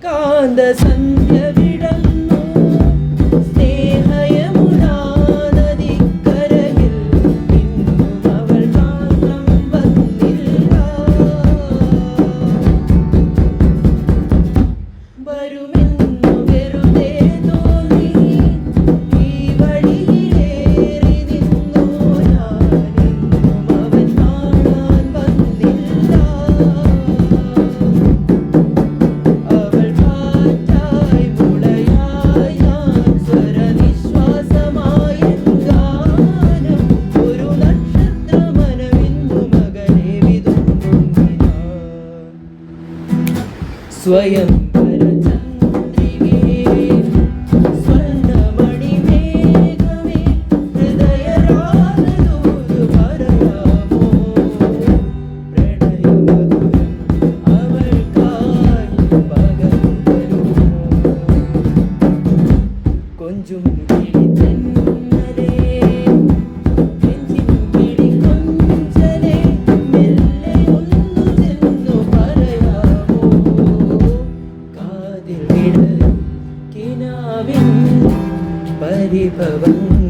ഏകാന്ത സന്ധ്യ വിടന്നു സ്നേഹയമുനാ നദിക്കരയിൽ ഇന്നും അവൾ മാത്രം വന്നില്ല. വരുമെന്നു വെറുതെ തോന്നി ഈ വഴിയിലേറി നിന്നു ഞാൻ. ഇന്നും അവൻ കാണാൻ വന്നില്ല. അവൾ കാറ്റായി മുളയായി ഞാൻ സ്വരനിശ്വാസമായ ഗാനം. ഒരു നക്ഷത്രമനമിന്നു മകനെ വിതുമ്പുന്നു ഞാൻ. സ്വയം സ്വർണ്ണമണിമേഘമേ ഹൃദയരാഗദൂത് പറയാമോ. പ്രണയമധുരം അവൾക്കായി പകർന്നു കൊഞ്ചും കിളിതെന്നലേ നെഞ്ചിൻ കിളികൊഞ്ചലേ മെല്ലെ ഒന്നു ചെന്നു പറയാമോ. കാതിൽ വിടരും കിനാവിൻ പരിഭവം